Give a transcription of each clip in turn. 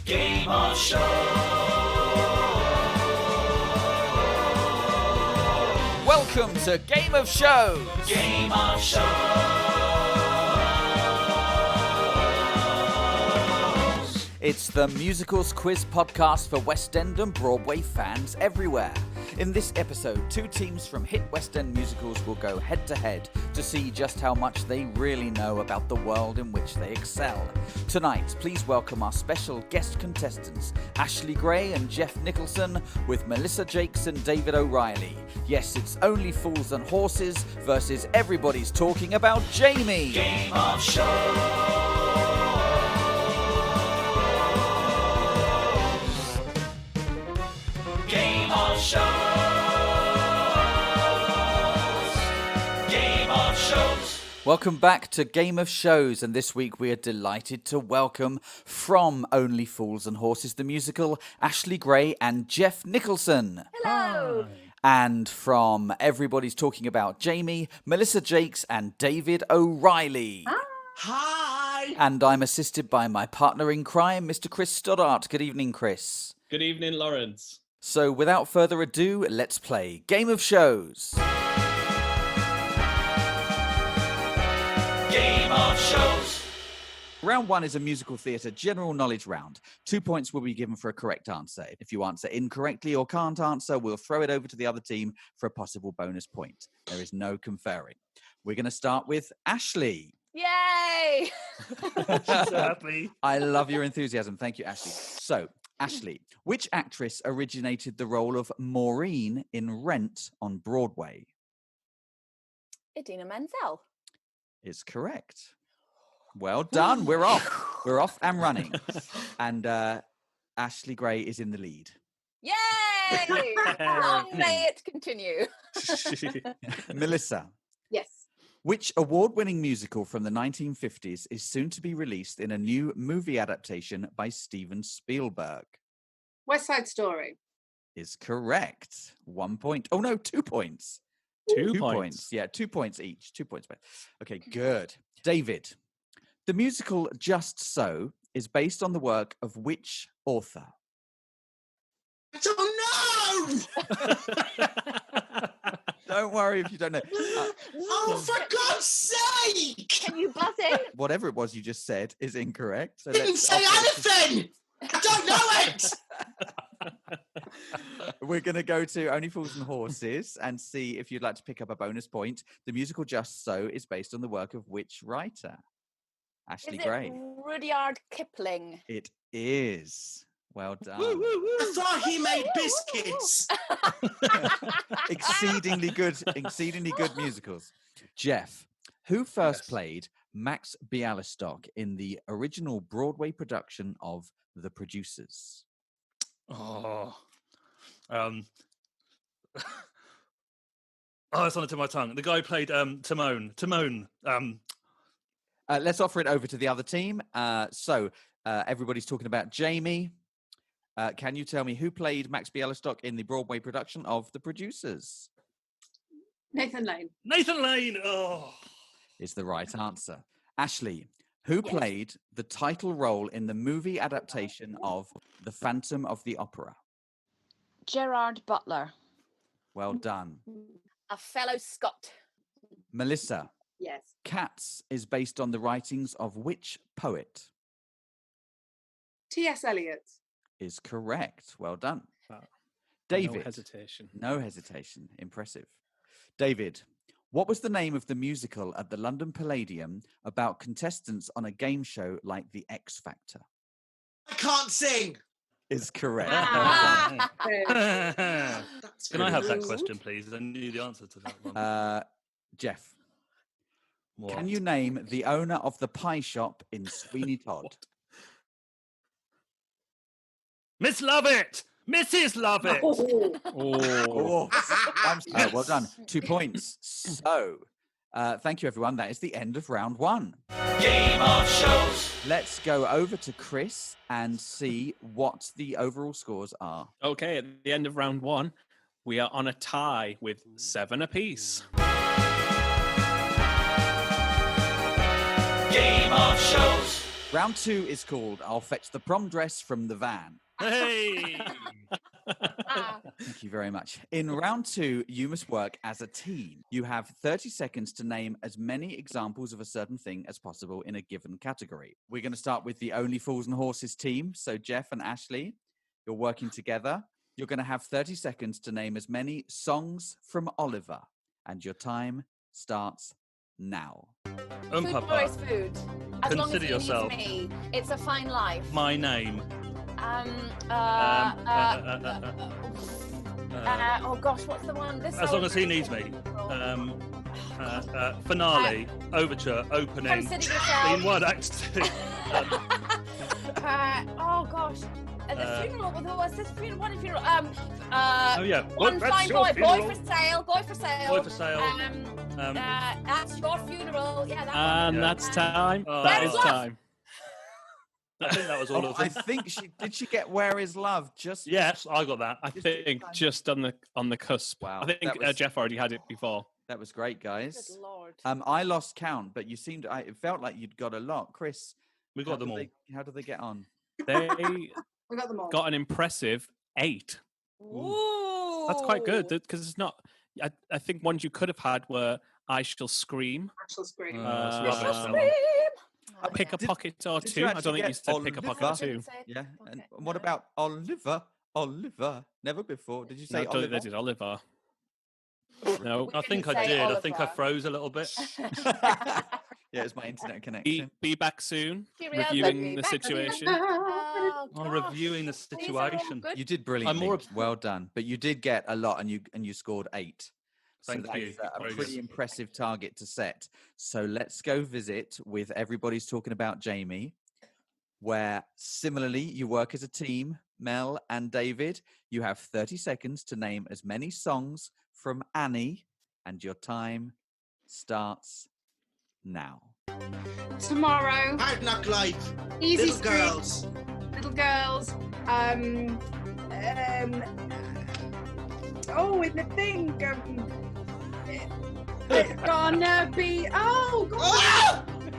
Game of Shows. Welcome to Game of Shows. Game of Shows. It's the musicals quiz podcast for West End and Broadway fans everywhere. In this episode, two teams from hit West End musicals will go head-to-head to see just how much they really know about the world in which they excel. Tonight, please welcome our special guest contestants, Ashleigh Gray and Jeff Nicholson, with Melissa Jacques and David O'Reilly. Yes, it's Only Fools and Horses versus Everybody's Talking About Jamie. Game of Shows. Game of Shows. Game of Shows. Welcome back to Game of Shows, and this week we are delighted to welcome from Only Fools and Horses the musical, Ashleigh Gray and Jeff Nicholson. Hello. And from Everybody's Talking About Jamie, Melissa Jacques and David O'Reilly. Hi! And I'm assisted by my partner in crime, Mr. Chris Stoddart. Good evening, Chris. Good evening, Lawrence. So without further ado, let's play Game of Shows. Game of Shows. Round one is a musical theatre general knowledge round. 2 points will be given for a correct answer. If you answer incorrectly or can't answer, we'll throw it over to the other team for a possible bonus point. There is no conferring. We're going to start with Ashleigh. Yay! She's so happy. I love your enthusiasm. Thank you, Ashleigh. So, Ashleigh, which actress originated the role of Maureen in Rent on Broadway? Idina Menzel. Is correct. Well done. We're off. We're off and running. And Ashleigh Gray is in the lead. Yay! Long may it continue. Melissa, Yes. which award-winning musical from the 1950s is soon to be released in a new movie adaptation by Steven Spielberg? West Side Story. Is correct. 1 point. Oh no, 2 points. Two points. points. Yeah, 2 points each. 2 points. Okay, good. David, the musical Just So is based on the work of which author? I don't know! Don't worry if you don't know. Oh, for God's sake! Can you buzz in? Whatever it was you just said is incorrect. So Didn't say anything! I don't know it! We're going to go to Only Fools and Horses and see if you'd like to pick up a bonus point. The musical Just So is based on the work of which writer? Ashleigh Is Gray. it Rudyard Kipling? It is. Well done. I thought he made biscuits. Exceedingly good musicals. Jeff, who first played Max Bialystock in the original Broadway production of The Producers? Oh, it's on the tip of my tongue. The guy who played Timon. Let's offer it over to the other team. So everybody's talking about Jamie. Can you tell me who played Max Bialystock in the Broadway production of The Producers? Nathan Lane. Nathan Lane. Oh, Is the right answer. Ashleigh, who Yes. played the title role in the movie adaptation of The Phantom of the Opera? Gerard Butler. Well done. A fellow Scot. Melissa, Yes. Cats is based on the writings of which poet? T.S. Eliot. Is correct. Well done. Wow. David. No hesitation. No hesitation. Impressive. David, what was the name of the musical at the London Palladium about contestants on a game show like The X Factor? I can't sing. Is correct. Ah. That's Can I have that good. question, please? I knew the answer to that one. Jeff, What? can you name the owner of the pie shop in Sweeney Todd? Miss Lovett! Mrs. Lovett! Oh. Oh, well done. 2 points. So, thank you, everyone. That is the end of round one. Game of Shows. Let's go over to Chris and see what the overall scores are. Okay, at the end of round one, we are on a tie with 7 apiece. Game of Shows. Round 2 is called I'll Fetch the Prom Dress from the Van. Hey! Thank you very much. In round 2, you must work as a team. You have 30 seconds to name as many examples of a certain thing as possible in a given category. We're going to start with the Only Fools and Horses team. So Jeff and Ashleigh, you're working together. You're going to have 30 seconds to name as many songs from Oliver. And your time starts now. Food Papa. always food. As long as Consider he needs yourself. me. It's a fine life. My name. Oh gosh, what's the one? This As long as he needs me. Finale, overture, opening. Consider yourself. Scene 1, act 2. Oh gosh. The funeral. What's this funeral? What a funeral? Oh yeah. One That's fine your boy. funeral. Boy for sale. Boy for sale. Boy for sale. That's your funeral. Yeah. That And one. that's time. Oh. That is Where's love? time. I think that was all of I them. think she get Where Is Love? Just Yes, I got that. I Just think time. just on the cusp. Wow, I think that was- Jeff already had it before. that was great, guys. Good lord. I lost count, but you seemed. It felt like you'd got a lot, Chris. We got them all. How did they get on? They We got them all. got an impressive 8. Ooh. That's quite good because it's not. I think ones you could have had were I Shall Scream, Actual screen. That's Um, rubbish, that one. Pick a Did- Pocket or did 2. you I actually don't think you get said Pick a Oliver? Pocket or 2. Yeah. And Okay, what no. about Oliver? Oliver. Never before. Did you No, say I don't think Oliver? they did Oliver. No. I think didn't I say did. I think I Oliver. froze a little bit. Yeah, it's my internet connection. Be back soon. Cheerio, Reviewing baby. the Back situation. Oh, I'm gosh. reviewing the These are all situation. good. You did brilliantly. more- Well done. But you did get a lot, and you scored 8. Thank so you. that's a Very pretty good. impressive target to set. So let's go visit with Everybody's Talking About Jamie, where similarly you work as a team. Mel and David, you have 30 seconds to name as many songs from Annie, and your time starts now. Tomorrow. Hard Knock Life. Easy Little Street. girls. Little girls. In the thing. It's gonna be. Oh God.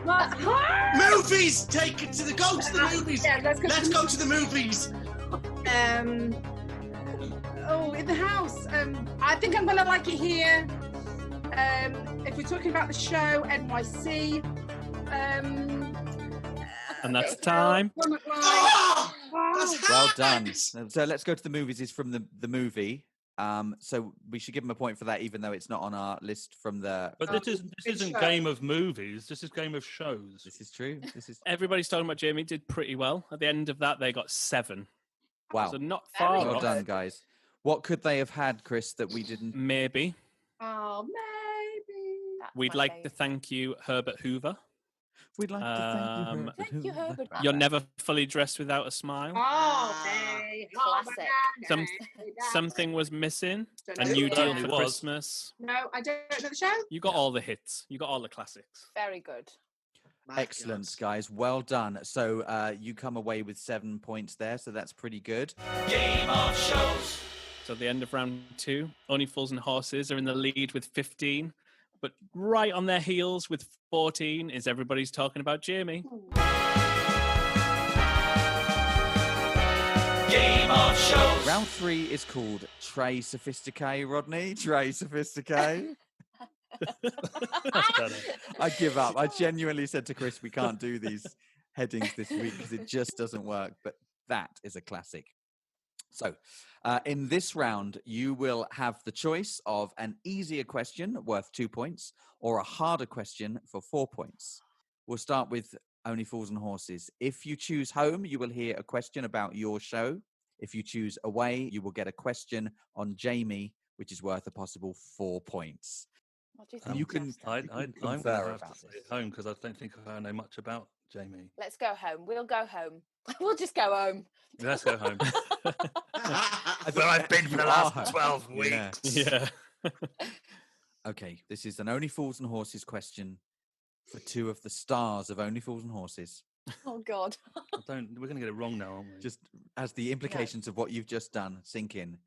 Ah! Movies. Go to the movies. Yeah, let's go to the movies. In the house. I think I'm gonna like it here. If we're talking about the show, NYC. And that's time. Oh, that's Well hard. done. So let's go to the movies. Is from the movie. So we should give him a point for that, even though it's not on our list from the. But this isn't show. game of movies. This is game of shows. This is true. This is Everybody's talking about Jamie did pretty well. At the end of that, they got 7. wow. So not Very far Well off. done, guys. What could they have had, Chris, that we didn't? Maybe. Oh, maybe. That's We'd my like to fave. thank you, Herbert Hoover. We'd like to Thank you, Herbert. You're never fully dressed without a smile. Oh, hey. Classic. Some- Something was missing. A know new what deal that for was. Christmas. No, I don't know the show. You got all the hits. You got all the classics. Very good. My Excellent, gosh. guys. Well done. So you come away with 7 points there. So that's pretty good. Game of shows. So at the end of round 2, Only Fools and Horses are in the lead with 15. But right on their heels with 14 is Everybody's Talking About Jamie. Game of shows. Round 3 is called Tre Sophisticated, Rodney. Tre Sophisticated. I give up. I genuinely said to Chris, we can't do these headings this week because it just doesn't work. But that is a classic. So in this round, you will have the choice of an easier question worth 2 points or a harder question for 4 points. We'll start with Only Fools and Horses. If you choose home, you will hear a question about your show. If you choose away, you will get a question on Jamie, which is worth a possible 4 points. What do you And think? you can- Jeff? I'm confer going to have about to stay this. at home because I don't think I know much about Jamie. Let's go home. We'll go home. We'll just go home. Let's go home. Where I've been for the last 12 Yeah. Yeah. Okay, this is an Only Fools and Horses question for 2 of the stars of Only Fools and Horses. Oh God. We're going to get it wrong now, aren't we? Just as the implications of what you've just done sink in.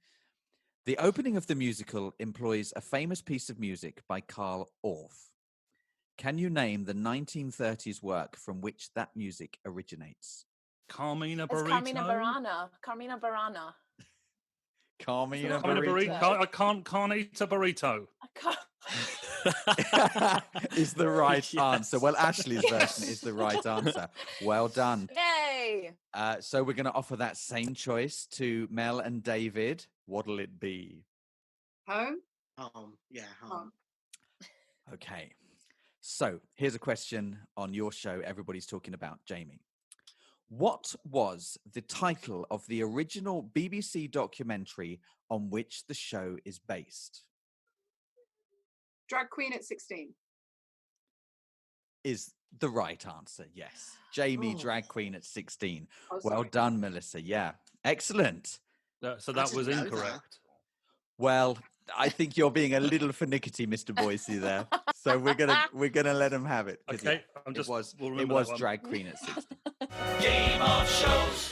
The opening of the musical employs a famous piece of music by Carl Orff. Can you name the 1930s work from which that music originates? Carmina It's Burrito. Carmina Burana. Carmina Burana. Carmina Carmina Burrito. I can't eat a burrito. I can't. Is the right Yes. answer. Well, Ashleigh's version is the right answer. Well done. Yay! So we're going to offer that same choice to Mel and David. What'll it be? Home. Yeah, home. Okay. So here's a question on your show everybody's talking about, Jamie. What was the title of the original BBC documentary on which the show is based? Drag queen at 16. Is the right answer, yes. Jamie, Oh. drag queen at 16. Oh, Well sorry. done, Melissa. Yeah. Excellent. So I that was didn't know incorrect. Well, I think you're being a little finickety, Mr. Boycie, there. So we're gonna let him have it. 'Cause, Okay, yeah, I'm just. it we'll was remember that one. drag queen at 16. Game of shows.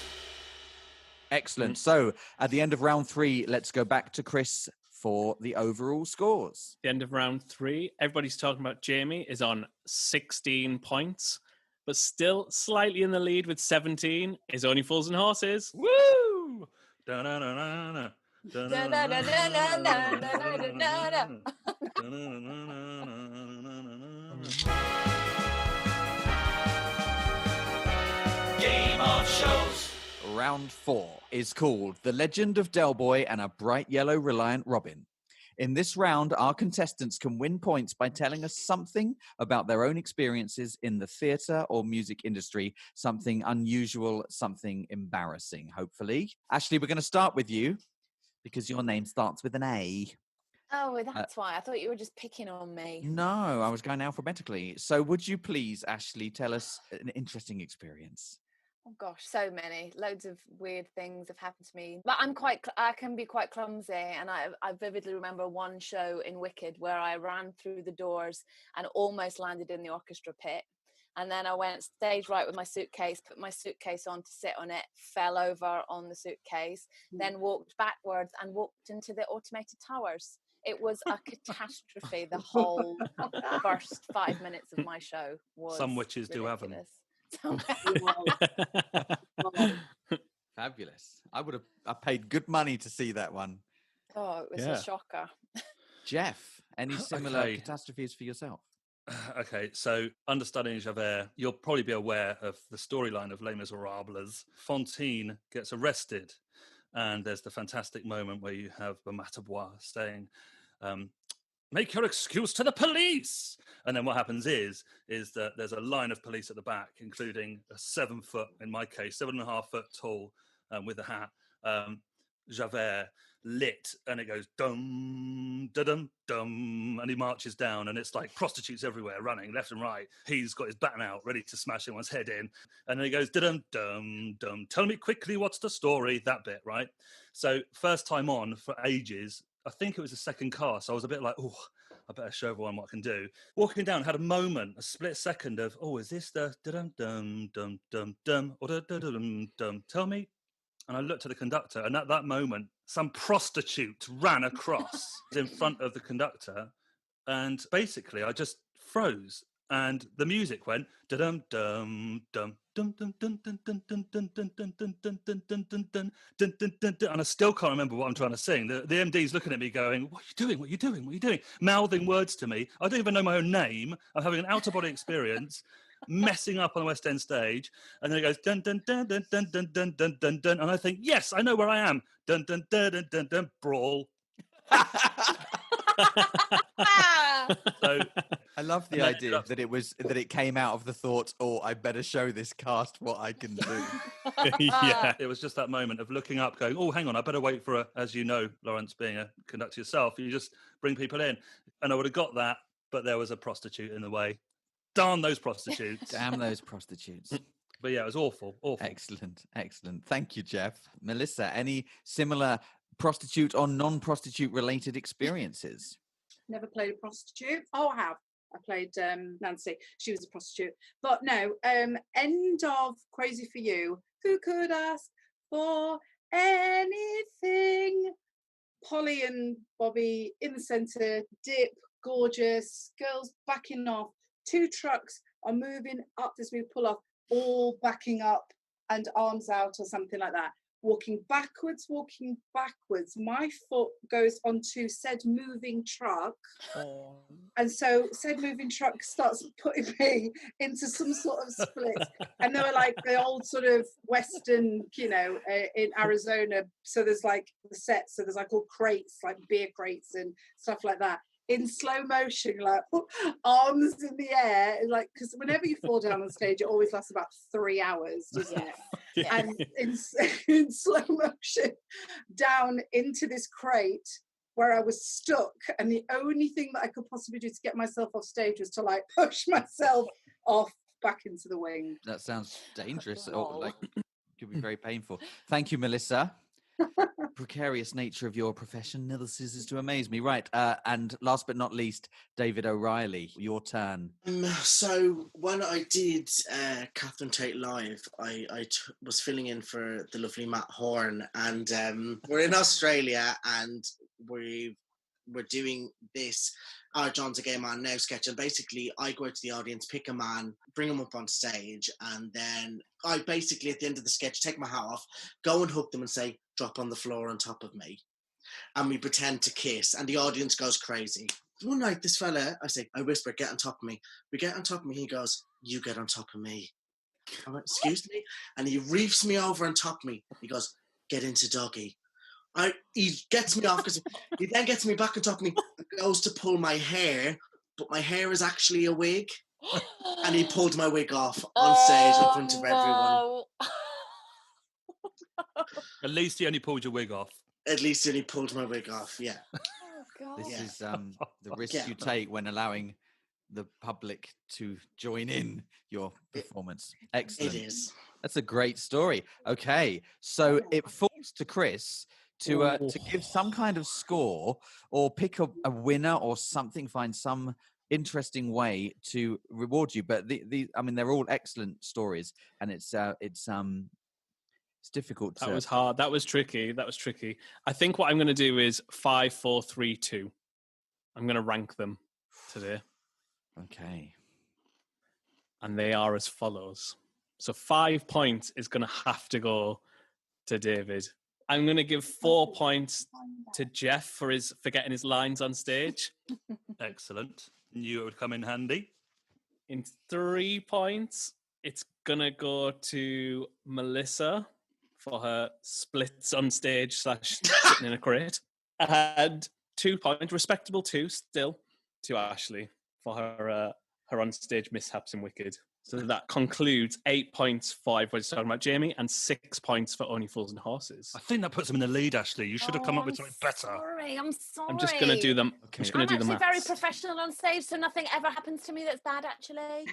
Excellent. So at the end of round 3, let's go back to Chris for the overall scores. The end of round 3, everybody's talking about Jamie is on 16 points, but still slightly in the lead with 17 is Only Fools and Horses. Woo! Da-na-na-na-na. Game of shows. Round 4 is called The Legend of Dell Boy and a Bright Yellow Reliant Robin. In this round, our contestants can win points by telling us something about their own experiences in the theatre or music industry, something unusual, something embarrassing, hopefully. Ashleigh, we're going to start with you because your name starts with an A. Oh, that's why. I thought you were just picking on me. No, I was going alphabetically. So would you please, Ashleigh, tell us an interesting experience? Oh gosh, so many. Loads of weird things have happened to me. But I can be quite clumsy, and I vividly remember one show in Wicked where I ran through the doors and almost landed in the orchestra pit. And then I went stage right with my suitcase, put my suitcase on to sit on it, fell over on the suitcase, then walked backwards and walked into the automated towers. It was a catastrophe. The whole first 5 minutes of my show was Some witches do have 'em. ridiculous. Fabulous. I paid good money to see that one. Oh, it was Yeah. a shocker. Jeff, any similar Okay. catastrophes for yourself? Okay, so understudying Javert, you'll probably be aware of the storyline of Les Miserables. Fantine gets arrested, and there's the fantastic moment where you have Bamatabois saying, make your excuse to the police. And then what happens is that there's a line of police at the back, including a 7 foot, in my case, 7.5 foot tall, with a hat, Javert, lit, and it goes dum da dum dum, and he marches down, and it's like prostitutes everywhere running left and right. He's got his baton out ready to smash anyone's head in, and then he goes dum dum dum, tell me quickly what's the story, that bit, right? So first time on for ages, I think it was the second cast, I was a bit like, oh, I better show everyone what I can do. Walking down, had a moment, a split second of, oh, is this the dum dum dum dum dum or dum dum, tell me. And I looked at the conductor, and at that moment, some prostitute ran across in front of the conductor, and basically I just froze, and the music went dum dum dum dum dum dum dum dum dum dum dum dum dum dum dum dum dum dum dum, and I still can't remember what I'm trying to sing. The MD's looking at me going, what are you doing? What are you doing? What are you doing? Mouthing words to me. I don't even know my own name. I'm having an out-of-body experience. Messing up on the West End stage, and then it goes dun dun dun dun dun dun dun dun dun dun, and I think, yes, I know where I am. Dun dun dun dun dun dun, brawl. So I love the idea that it came out of the thought, oh, I better show this cast what I can do. Yeah. it was just that moment of looking up, going, oh, hang on, I better wait for as you know, Lawrence, being a conductor yourself, you just bring people in, and I would have got that, but there was a prostitute in the way. Darn those prostitutes. Damn those prostitutes. But yeah, it was awful. Excellent. Thank you, Jeff. Melissa, any similar prostitute or non-prostitute related experiences? Never played a prostitute. Oh, I have. I played Nancy. She was a prostitute. But no, end of Crazy for You. Who could ask for anything? Polly and Bobby in the centre, dip, gorgeous, girls backing off, 2 trucks are moving up this big pull-off, all backing up and arms out or something like that. Walking backwards. My foot goes onto said moving truck. Oh. And so said moving truck starts putting me into some sort of split. And they were like the old sort of Western, in Arizona. So there's like the sets. So there's like all crates, like beer crates and stuff like that. In slow motion, like arms in the air. Like, because whenever you fall down on stage, it always lasts about 3 hours, doesn't it? Yeah. And in slow motion down into this crate where I was stuck, and the only thing that I could possibly do to get myself off stage was to like push myself off back into the wing. That sounds dangerous, or like could be very painful. Thank you, Melissa. Precarious nature of your profession never ceases to amaze me. Right, and last but not least, David O'Reilly, your turn. So when I did Catherine Tate Live, I was filling in for the lovely Matt Horn, and we're in Australia, and we're doing this Our John's a Gay Man Now sketch, and basically I go out to the audience, pick a man, bring him up on stage, and then I basically at the end of the sketch take my hat off, go and hook them and say, drop on the floor on top of me. And we pretend to kiss, and the audience goes crazy. One night, this fella, I whisper, get on top of me. We get on top of me, he goes, you get on top of me. I went, excuse me? And he reefs me over on top of me. He goes, get into doggy. He gets me off, because he then gets me back on top of me, goes to pull my hair, but my hair is actually a wig. And he pulled my wig off on stage in front of everyone. At least he only pulled your wig off. At least he only pulled my wig off, yeah. Oh, God. This Yeah. is the risk you take when allowing the public to join in your performance. Excellent. It is. That's a great story. Okay, so it falls to Chris to give some kind of score or pick a winner or something, find some interesting way to reward you. But I mean, they're all excellent stories, and it's difficult. That was hard. That was tricky. I think what I'm going to do is 5, 4, 3, 2. I'm going to rank them today. Okay. And they are as follows. So 5 points is going to have to go to David. I'm going to give 4 points to Jeff for getting his lines on stage. Excellent. Knew it would come in handy. In 3 points, it's going to go to Melissa for her splits on stage / sitting in a crate. And 2 points, respectable 2 still, to Ashleigh for her on-stage mishaps in Wicked. So that concludes 8 points for everybody's talking about Jamie and 6 points for Only Fools and Horses. I think that puts him in the lead, Ashleigh. You should have come up with something better. I'm sorry. I'm just going to do them. Okay. I'm actually very professional on stage, so nothing ever happens to me that's bad, actually.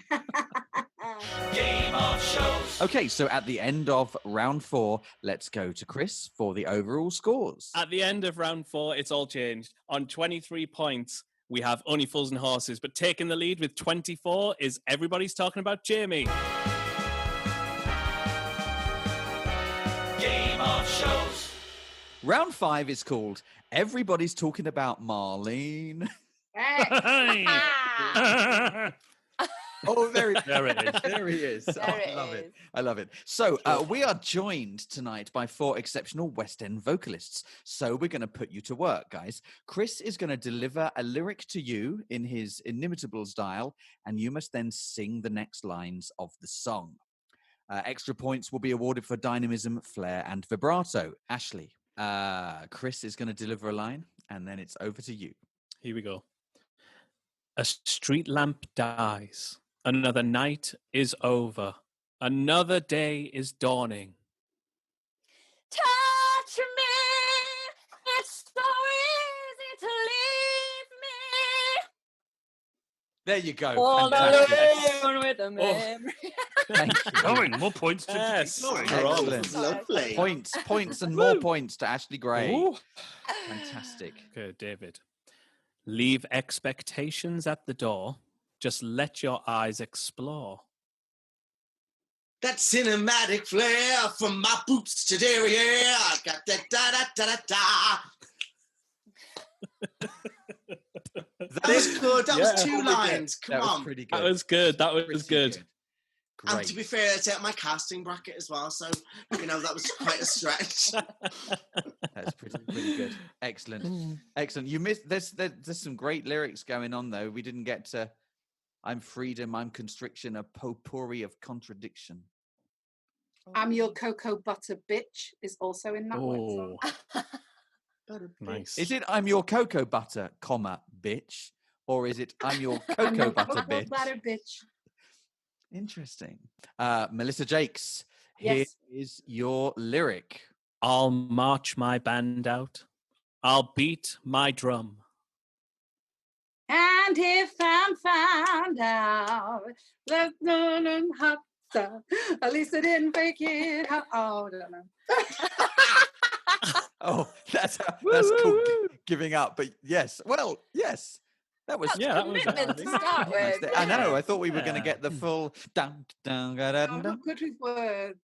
Game of shows. Okay, so at the end of round 4, let's go to Chris for the overall scores. At the end of round 4, it's all changed. On 23 points, we have Only Fools and Horses, but taking the lead with 24 is Everybody's Talking About Jamie. Game of shows. Round 5 is called Everybody's Talking About Marlene. Hey! Oh, There it is. There he is. There I it love is. it. I love it. So we are joined tonight by 4 exceptional West End vocalists. So we're going to put you to work, guys. Chris is going to deliver a lyric to you in his inimitable style, and you must then sing the next lines of the song. Extra points will be awarded for dynamism, flair, and vibrato. Ashleigh, Chris is going to deliver a line, and then it's over to you. Here we go. A street lamp dies. Another night is over. Another day is dawning. Touch me. It's so easy to leave me. There you go. All Fantastic. alone with a memory. Thank you. Going, more points to Yes. going. Excellent. Lovely. Points and more points to Ashleigh Gray. Ooh. Fantastic. Okay, David. Leave expectations at the door. Just let your eyes explore. That cinematic flair from my boots to derriere. I got that da da da da da. That was good. That was two lines. Come That was on. pretty good. That was good. That was Pretty good. Great. And to be fair, it's at my casting bracket as well, so that was quite a stretch. That's pretty good. Excellent. Excellent. You missed there's some great lyrics going on though. We didn't get to I'm freedom, I'm constriction, a potpourri of contradiction. I'm your cocoa butter bitch is also in that one. Nice. Is it I'm your cocoa butter, comma, bitch? Or is it I'm your cocoa butter Cocoa bitch? butter bitch. Interesting. Melissa Jacques, here Yes. is your lyric. I'll march my band out. I'll beat my drum. And if I'm found out, let's learn and hot stuff. At least I didn't fake it. Oh, I don't know. Oh, that's called giving up. But yes, that was commitment to start with. I know. I thought we were going to Yeah. get the full dun, dun, ga, I'm dun, dun. not good with words.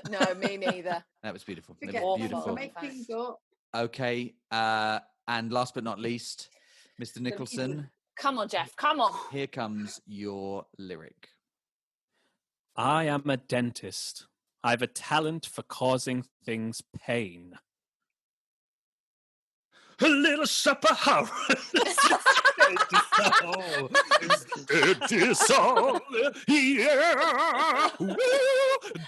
No, me neither. That was beautiful. That Forget was things. beautiful. I make things up. Okay, and last but not least, Mr. Nicholson, Come on, Jeff. Come on. here comes your lyric. I am a dentist. I've a talent for causing things pain. A little supper house. It is all, yeah. Woo,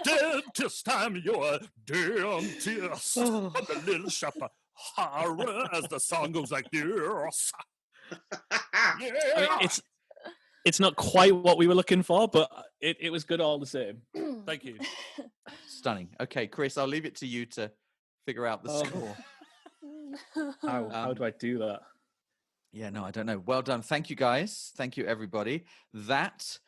dentist, I'm your dentist. Oh. I'm the little supper horror as the song goes like this. I mean, Yeah. it's not quite what we were looking for, but it was good all the same. Thank you. Stunning. Okay, Chris, I'll leave it to you to figure out the Oh. score. How do I do that? Yeah, no, I don't know. Well done. Thank you, guys. Thank you, everybody. That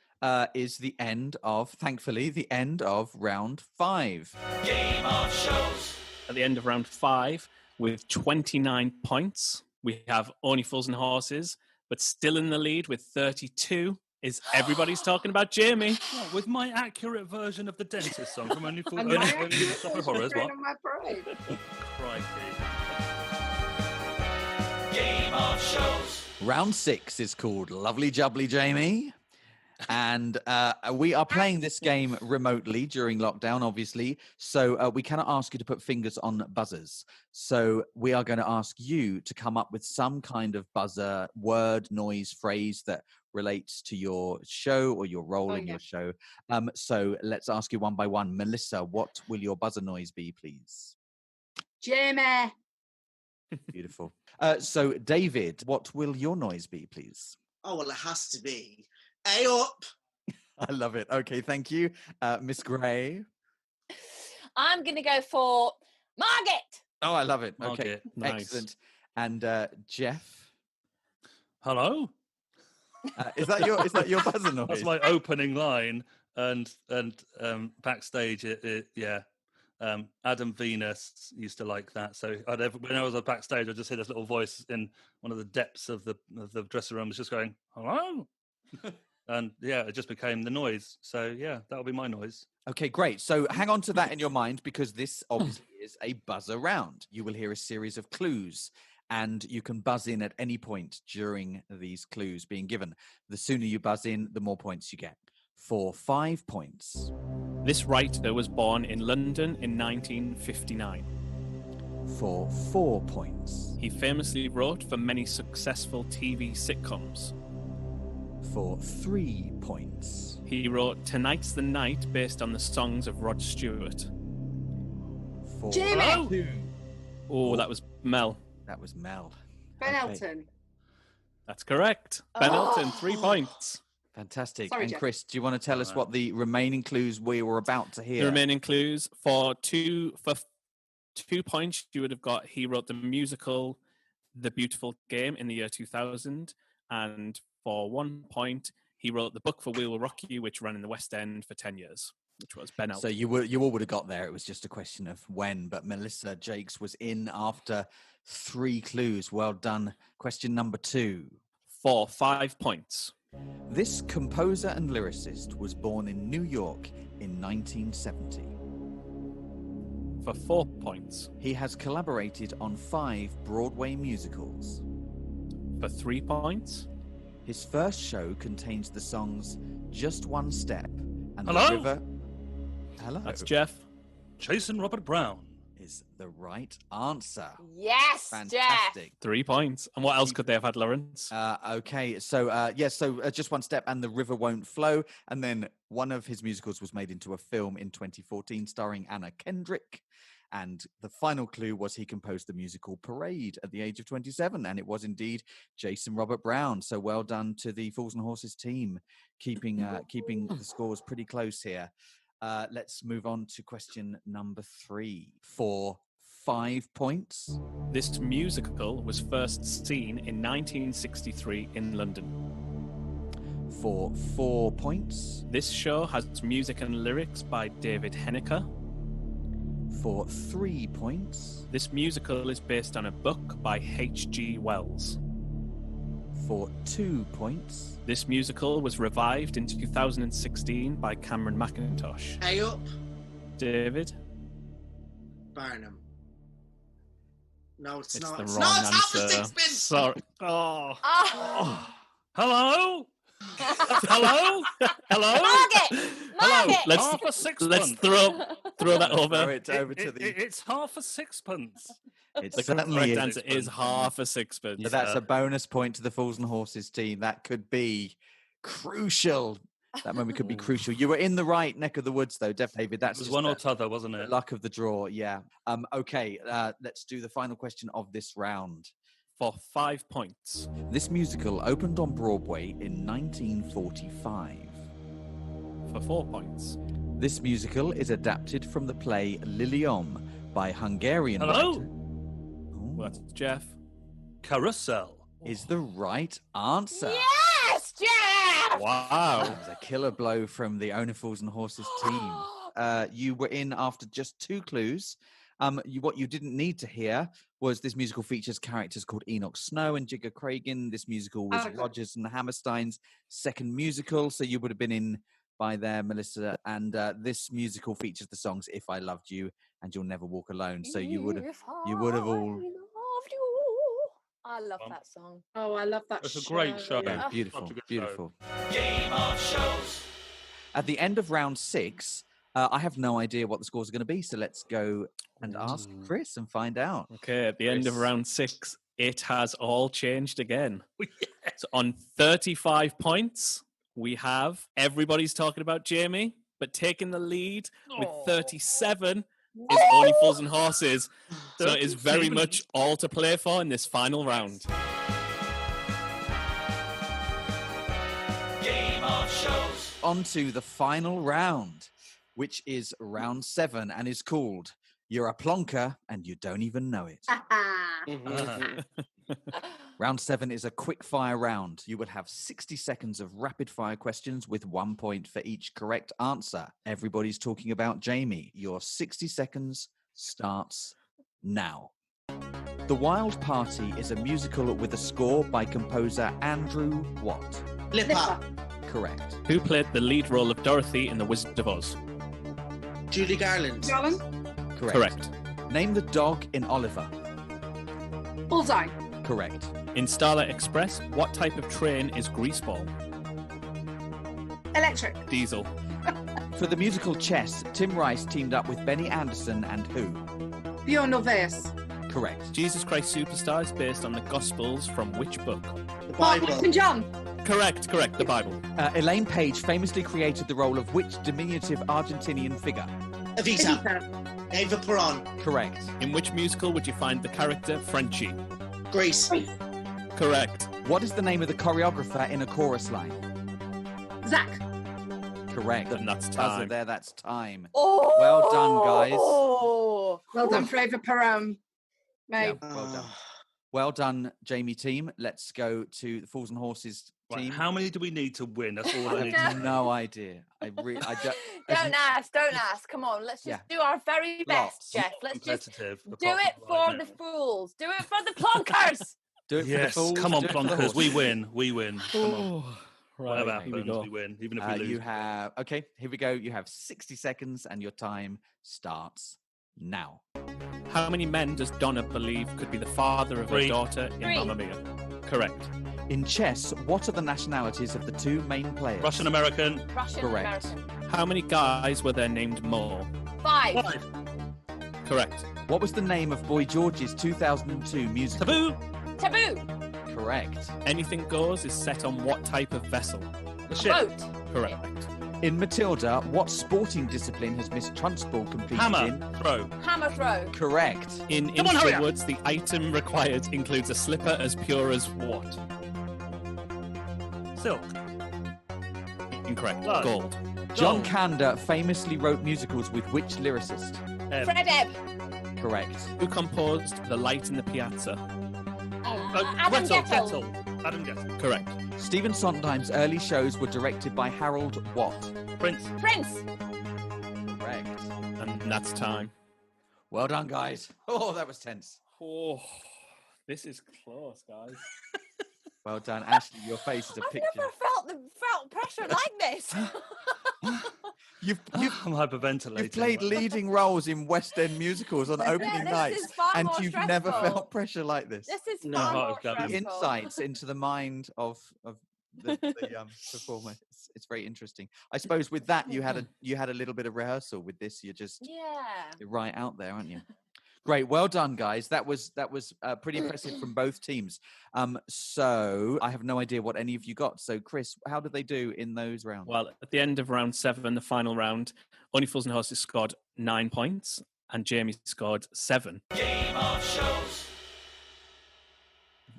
is thankfully, the end of round 5. Game of shows. At the end of round 5, with 29 points, we have Only Fools and Horses, but still in the lead with 32 is Everybody's Talking About Jamie. What, with my accurate version of the dentist song from Only Fools And and my Only Supper Horror as well. on my parade. Crikey. Game of shows. Round 6 is called Lovely Jubbly Jamie. And we are playing this game remotely during lockdown, obviously. So we cannot ask you to put fingers on buzzers. So we are going to ask you to come up with some kind of buzzer, word, noise, phrase that relates to your show or your role in your show. So let's ask you one by one. Melissa, what will your buzzer noise be, please? Jamie. Beautiful. So David, what will your noise be, please? Oh, well, it has to be A up. I love it. Okay, thank you. Miss Gray. I'm going to go for Margaret. Oh, I love it. Okay, Margaret, nice. excellent. And Jeff, Hello? is that your buzzer noise? That's my opening line. And backstage, Adam Venus used to like that. So when I was backstage, I'd just hear this little voice in one of the depths of the dressing room. It's just going, hello? And yeah, it just became the noise. So yeah, that'll be my noise. Okay, great. So hang on to that in your mind because this obviously is a buzzer round. You will hear a series of clues and you can buzz in at any point during these clues being given. The sooner you buzz in, the more points you get. For 5 points. This writer was born in London in 1959. For 4 points. He famously wrote for many successful TV sitcoms. For 3 points. He wrote Tonight's the Night based on the songs of Rod Stewart. For Jamie! 2. Oh, that was Mel. That was Mel. Ben Okay. Elton. That's correct. Ben Elton, 3 points. Fantastic. Sorry, and Jeff. Chris, do you want to tell us what the remaining clues we were about to hear? The remaining clues for 2 points, you would have got he wrote the musical The Beautiful Game in the year 2000, and for 1 point, he wrote the book for We Will Rock You, which ran in the West End for 10 years, which was Ben Elton. So you all would have got there. It was just a question of when. But Melissa Jacques was in after 3 clues. Well done. Question number 2. For 5 points. This composer and lyricist was born in New York in 1970. For 4 points. He has collaborated on 5 Broadway musicals. for 3 points. His first show contains the songs Just One Step and Hello? The River. Hello. That's Jeff. Jason Robert Brown. Is the right answer. Yes, Fantastic. 3 points. And what else could they have had, Lawrence? Okay, so Just One Step and The River Won't Flow. And then one of his musicals was made into a film in 2014 starring Anna Kendrick. And the final clue was he composed the musical Parade at the age of 27. And it was indeed Jason Robert Brown. So well done to the Fools and Horses team, keeping the scores pretty close here. Let's move on to question number 3 for 5 points. This musical was first seen in 1963 in London. For 4 points. This show has music and lyrics by David Henniker. For 3 points. This musical is based on a book by H.G. Wells. For 2 points. This musical was revived in 2016 by Cameron McIntosh. Hey up, David? Barnum. No, it's It's not. the It's wrong not. It's half a answer. sixpence. Sorry. Oh. Oh. Hello? Hello? Hello? Mark it! Hello? Mark it! Half a sixpence. Let's throw that over. Throw it over to the. It's half a sixpence. It's The certainly correct is. answer is half a sixpence. So that's a bonus point to the Fools and Horses team. That could be crucial. That moment could be crucial. You were in the right neck of the woods, though, David. That's It was just one or the t'other, wasn't it? luck of the draw. Yeah. Okay. Let's do the final question of this round. For 5 points. This musical opened on Broadway in 1945. For 4 points. This musical is adapted from the play Liliom by Hungarian Hello? writer. Well, that's Jeff. Carousel. Is the right answer. Yes, Jeff! Wow. That was a killer blow from the Owner Fools and Horses team. You were in after just 2 clues. What you didn't need to hear was this musical features characters called Enoch Snow and Jigger Cragen. This musical was Rodgers and Hammerstein's second musical, so you would have been in by there, Melissa. And this musical features the songs "If I Loved You" and "You'll Never Walk Alone." So you would have all. I love that song. Oh, I love that It's a great show. yeah. Beautiful, Such a good beautiful. Game of shows. At the end of round 6, I have no idea what the scores are going to be. So let's go and ask Chris and find out. Okay, at the end of Chris. round 6, it has all changed again. So on 35 points, we have everybody's talking about Jamie, but taking the lead with 37 is Only Fools and Horses. So it is very much all to play for in this final round. Game of shows. On to the final round, which is round 7 and is called You're a Plonker and You Don't Even Know It. Round 7 is a quick fire round. You will have 60 seconds of rapid fire questions with 1 point for each correct answer. Everybody's talking about Jamie. Your 60 seconds starts now. The Wild Party is a musical with a score by composer Andrew what? Lipper. Correct. Who played the lead role of Dorothy in The Wizard of Oz? Julie Garland. Garland? Correct. Name the dog in Oliver. Bullseye. Correct. In Starlight Express, what type of train is Greaseball? Electric. Diesel. For the musical Chess, Tim Rice teamed up with Benny Anderson and who? Bjorn Ulvaeus. Correct. Jesus Christ Superstar is based on the Gospels from which book? The Mark Bible. and John. Correct, the Bible. Elaine Page famously created the role of which diminutive Argentinian figure? Evita. Evita. Eva Peron. Correct. In which musical would you find the character Frenchie? Grace. Correct. What is the name of the choreographer in a chorus line? Zach. Correct. And that's Buzzer time. there, that's time. Oh, Well done, guys. Well done for Eva Peron. Mate. Yeah, well done. Well done, Jamie team. Let's go to the Fools and Horses Right, team. how many do we need to win? That's all I I need to have know. no idea. I don't. Don't ask. Come on, let's just do our very best, Lots. Jeff. Let's just Competitive. do it for the fools. Do it for the plonkers. Do it for Yes, the Fools. come on, do it for the plonkers. We horses. win. We win. Come on. Whatever Right, here we happens, go. we win. Even if we lose. You have okay. Here we go. You have 60 seconds, and your time starts now. How many men does Donna believe could be the father of her 3. daughter in 3. Mamma Mia? Correct. In chess, what are the nationalities of the two main players? Russian American. Russian Correct. American. How many guys were there named Mo? 5. 5. Correct. What was the name of Boy George's 2002 musical? Taboo. Taboo. Correct. Anything Goes is set on what type of vessel? The ship. Boat. Correct. In Matilda, what sporting discipline has Miss Trunchbull competed Hammer. in? Throw. Hammer throw. Correct. In Come on, Into hurry the up. Woods, the item required includes a slipper as pure as what? Silk. Incorrect. Blood. Gold. John Gold. Kander famously wrote musicals with which lyricist? Ebb. Fred Ebb. Correct. Who composed The Light in the Piazza? Adam Gretel. Gettel. Gettel. Adam Gettel. Correct. Stephen Sondheim's early shows were directed by Harold what? Prince. Prince. Correct. And that's time. Well done, guys. Oh, that was tense. Oh, this is close, guys. Well done, Ashley. Your face is a I've picture. never felt pressure like this. You've I'm hyperventilating. You've played leading roles in West End musicals on opening this nights, is far and more you've never stressful. felt pressure like this. This is No. far Oh, more God. The stressful. insights into the mind of the performer. It's very interesting. I suppose with that you had a little bit of rehearsal. With this, you're right out there, aren't you? Great, well done, guys. That was pretty impressive from both teams. So I have no idea what any of you got. So Chris, how did they do in those rounds? Well, at the end of round 7, the final round, Only Fools and Horses scored 9 points and Jamie scored 7. Game of shows.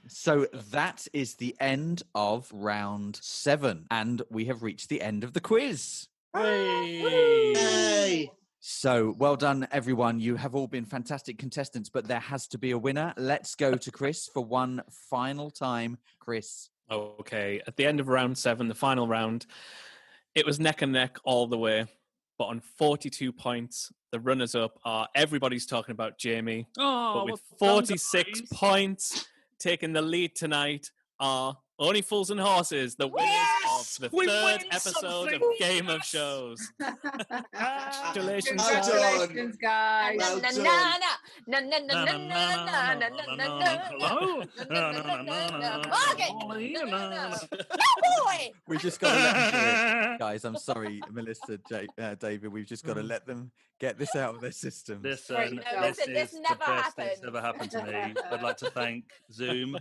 So that is the end of round 7, and we have reached the end of the quiz. Hey! So well done, everyone. You have all been fantastic contestants, but there has to be a winner. Let's go to Chris for one final time. Chris. Okay, at the end of round 7, the final round, it was neck and neck all the way. But on 42 points, the runners-up are everybody's talking about Jamie. Oh, But with 46 points, taking the lead tonight are Only Fools and Horses, the winners of the We 3rd win episode something. of Game of Shows. Congratulations, Well guys. done. Congratulations, guys. Well Na, done. na, na, na, na, na, na, na, na, na, na, na, Hello? Morgan. Oh, boy. We've just got to let them do it. Guys, I'm sorry, Melissa, David. We've just got to let them get this out of their system. Listen, Right, no, this listen, is this the never best thing that's happened. ever happened to me. I'd like to thank Zoom,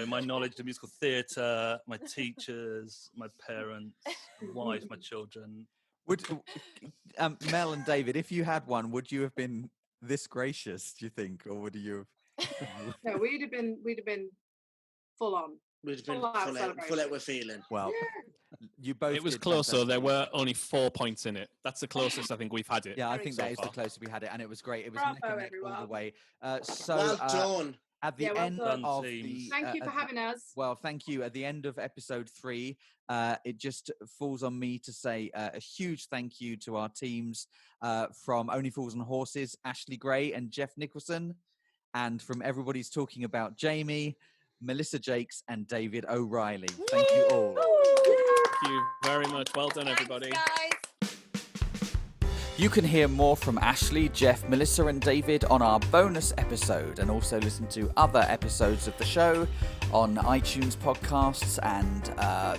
my knowledge of musical theatre, my teachers, my parents, my wife, my children. Would Mel and David, if you had one, would you have been this gracious, do you think, or would you have? No, we'd have been full on. We've been Full out full out celebration. we're feeling. Well, you both. It was did close, though. There fantastic. were only 4 points in it. That's the closest I think we've had it. Yeah, I Very think so that is the far. closest we had it, and it was great. It was Bravo, neck and neck all the everyone. way. Well done. At the Yeah, well end done, of teams. the, Thank you for having us. well, thank you. At the end of episode 3, it just falls on me to say a huge thank you to our teams from Only Fools and Horses, Ashleigh Gray and Jeff Nicholson, and from Everybody's Talking About Jamie, Melissa Jacques and David O'Reilly. Thank you all. Thank you very much. Well done, everybody. Thanks, guys. You can hear more from Ashley, Jeff, Melissa and David on our bonus episode, and also listen to other episodes of the show on iTunes podcasts and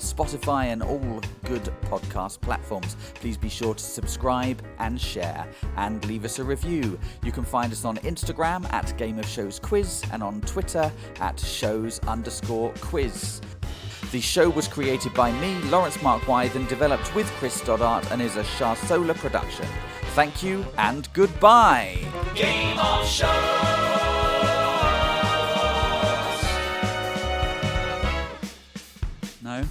Spotify and all good podcast platforms. Please be sure to subscribe and share and leave us a review. You can find us on Instagram at Game of Shows Quiz and on Twitter at shows_quiz. The show was created by me, Lawrence Mark Wythe, and developed with Chris Stoddart and is a Shah Solar production. Thank you and goodbye. Game of shows. No?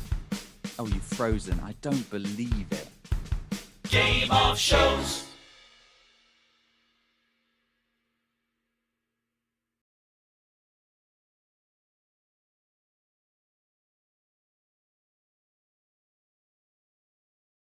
Oh, you've frozen. I don't believe it. Game of shows.